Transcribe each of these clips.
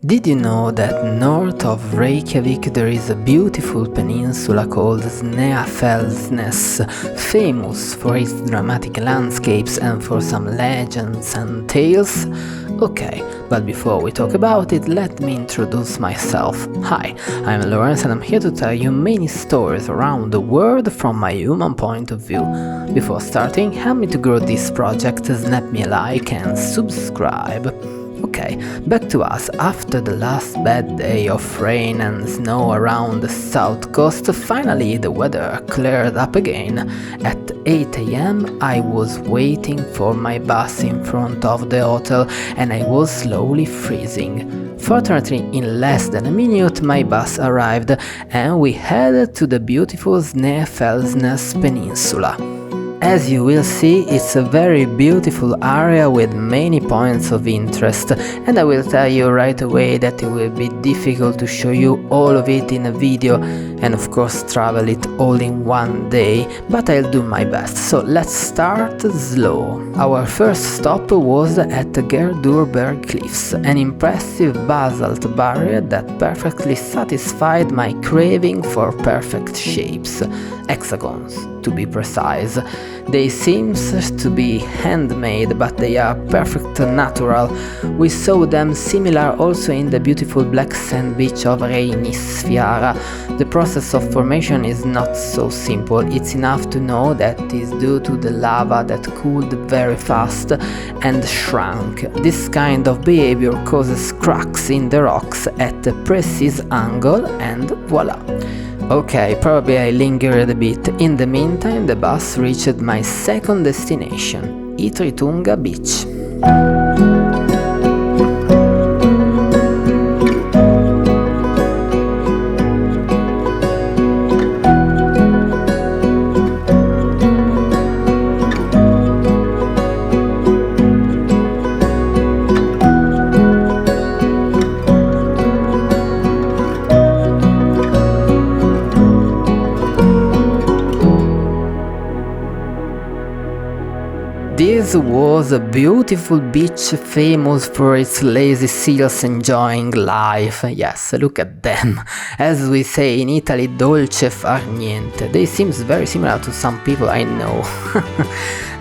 Did you know that north of Reykjavík there is a beautiful peninsula called Snæfellsnes, famous for its dramatic landscapes and for some legends and tales? Okay, but before we talk about it, let me introduce myself. Hi, I'm Lawrence and I'm here to tell you many stories around the world from my human point of view. Before starting, help me to grow this project, snap me a like and subscribe. Okay, back to us. After the last bad day of rain and snow around the south coast, finally the weather cleared up again. At 8 am I was waiting for my bus in front of the hotel and I was slowly freezing. Fortunately, in less than a minute my bus arrived and we headed to the beautiful Snæfellsnes Peninsula. As you will see, it's a very beautiful area with many points of interest, and I will tell you right away that it will be difficult to show you all of it in a video and of course travel it all in one day, but I'll do my best. So let's start slow. Our first stop was at the Gerduberg Cliffs, an impressive basalt barrier that perfectly satisfied my craving for perfect shapes, hexagons to be precise. They seem to be handmade, but they are perfect natural. We saw them similar also in the beautiful black sand beach of Reykjavík. The process of formation is not so simple. It's enough to know that it is due to the lava that cooled very fast and shrunk. This kind of behavior causes cracks in the rocks at a precise angle and voila. Okay, probably I lingered a bit. In the meantime, the bus reached my second destination, Eritunga Beach. This was a beautiful beach famous for its lazy seals enjoying life. Yes, look at them. As we say in Italy, dolce far niente. They seem very similar to some people I know.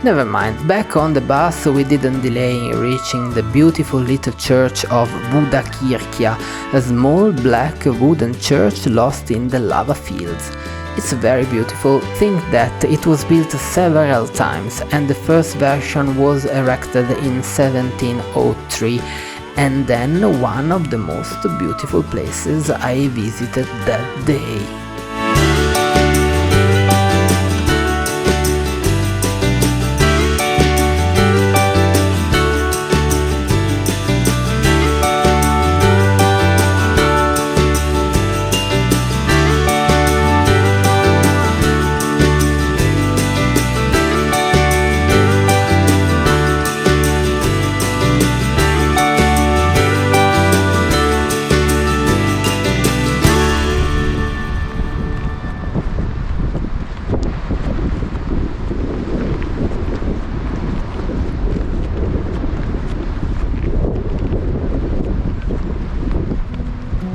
Never mind, back on the bus we didn't delay in reaching the beautiful little church of Budakirkja, a small black wooden church lost in the lava fields. It's very beautiful. Think that it was built several times and the first version was erected in 1703 and then one of the most beautiful places I visited that day.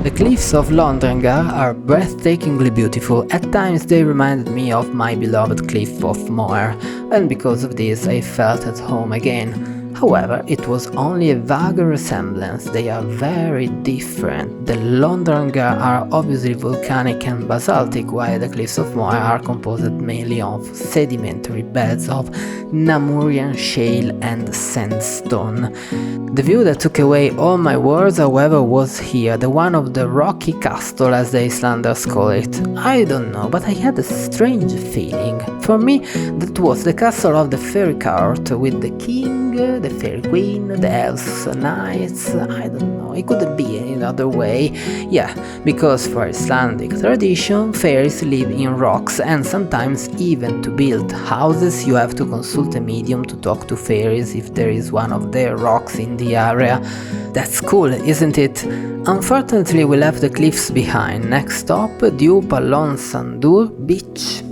The cliffs of Londongar are breathtakingly beautiful. At times they reminded me of my beloved Cliff of Moar, and because of this I felt at home again. However, it was only a vague resemblance. They are very different. The Londongar are obviously volcanic and basaltic, while the Cliffs of Moar are composed mainly of sedimentary beds of Namurian shale and sandstone. The view that took away all my words, however, was here, the one of the rocky castle as the Icelanders call it. I don't know, but I had a strange feeling. For me, that was the castle of the fairy court with the king, the fairy queen, the elves, knights, I don't know, it couldn't be any other way. Yeah, because for Icelandic tradition, fairies live in rocks and sometimes even to build houses you have to consult a medium to talk to fairies if there is one of their rocks in the area. That's cool, isn't it? Unfortunately we left the cliffs behind. Next stop, due along Sandur beach.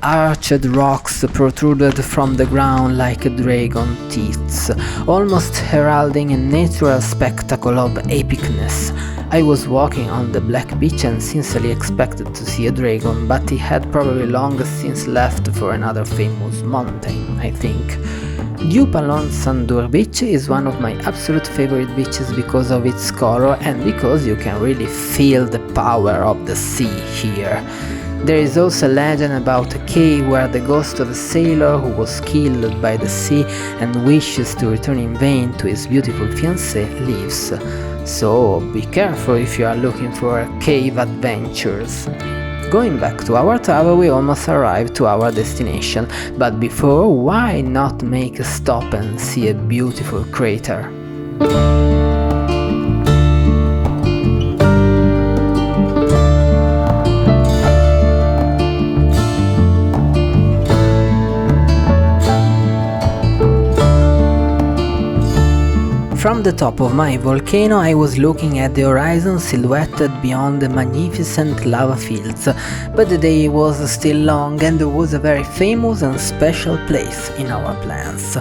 arched rocks protruded from the ground like dragon teeth, almost heralding a natural spectacle of epicness. I was walking on the black beach and sincerely expected to see a dragon, but he had probably long since left for another famous mountain, I think. Dupalon Sandur beach is one of my absolute favorite beaches because of its color and because you can really feel the power of the sea here. There is also a legend about a cave where the ghost of a sailor who was killed by the sea and wishes to return in vain to his beautiful fiancée lives. So be careful if you are looking for cave adventures. Going back to our travel, we almost arrived to our destination, but before, why not make a stop and see a beautiful crater? From the top of my volcano I was looking at the horizon silhouetted beyond the magnificent lava fields, but the day was still long and there was a very famous and special place in our plans.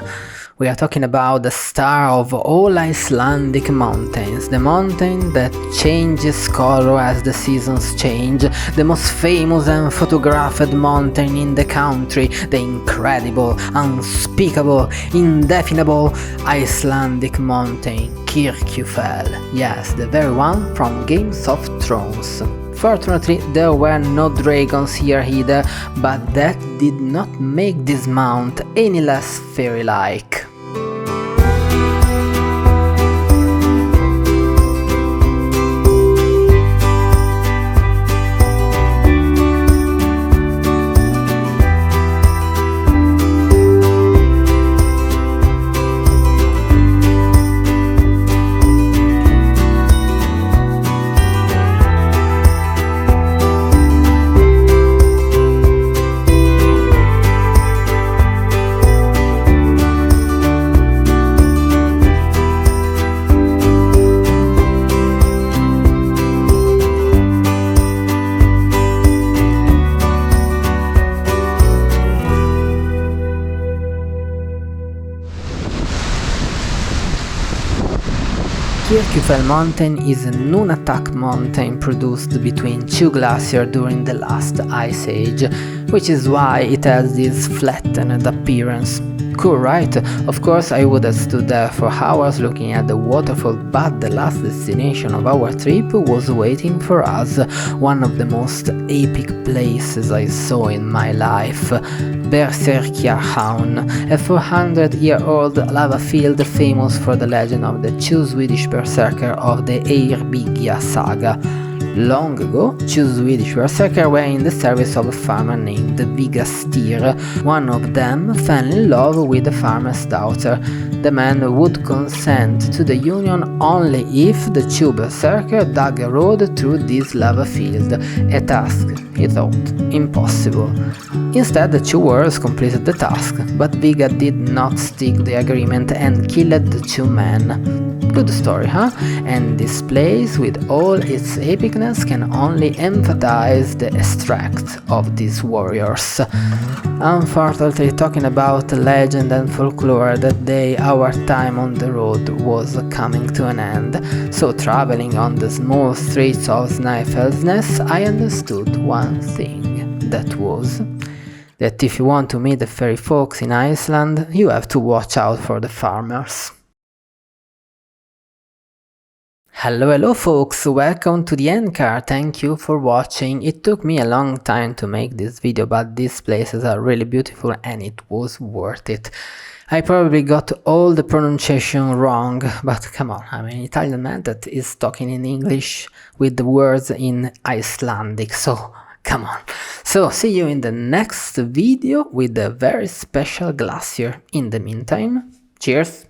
We are talking about the star of all Icelandic mountains, the mountain that changes color as the seasons change, the most famous and photographed mountain in the country, the incredible, unspeakable, indefinable Icelandic mountain, Kirkjufell. Yes, the very one from Games of Thrones. Fortunately, there were no dragons here either, but that did not make this mount any less fairy-like. Kirkjufell mountain is a Nunatak mountain produced between two glaciers during the last ice age, which is why it has this flattened appearance. Cool, right? Of course I would have stood there for hours looking at the waterfall, but the last destination of our trip was waiting for us, one of the most epic places I saw in my life. Berserkjærhavn, a 400-year-old lava field famous for the legend of the two Swedish berserkers of the Eyrbyggja saga. Long ago, two Swedish berserkers were in the service of a farmer named Vigastir. One of them fell in love with the farmer's daughter. The man would consent to the union only if the two berserkers dug a road through this lava field, a task, he thought, impossible. Instead, the two warriors completed the task, but Viga did not stick the agreement and killed the two men. Good story, huh? And this place, with all its epicness, can only emphasize the extract of these warriors. Unfortunately, talking about legend and folklore, that day our time on the road was coming to an end, so traveling on the small streets of Snæfellsnes, I understood one thing. That was that if you want to meet the fairy folks in Iceland, you have to watch out for the farmers. Hello folks, welcome to the end card, thank you for watching. It took me a long time to make this video, but these places are really beautiful and it was worth it. I probably got all the pronunciation wrong, but come on, I'm an Italian man that is talking in English with the words in Icelandic, so come on. So see you in the next video with a very special glacier. In the meantime, cheers!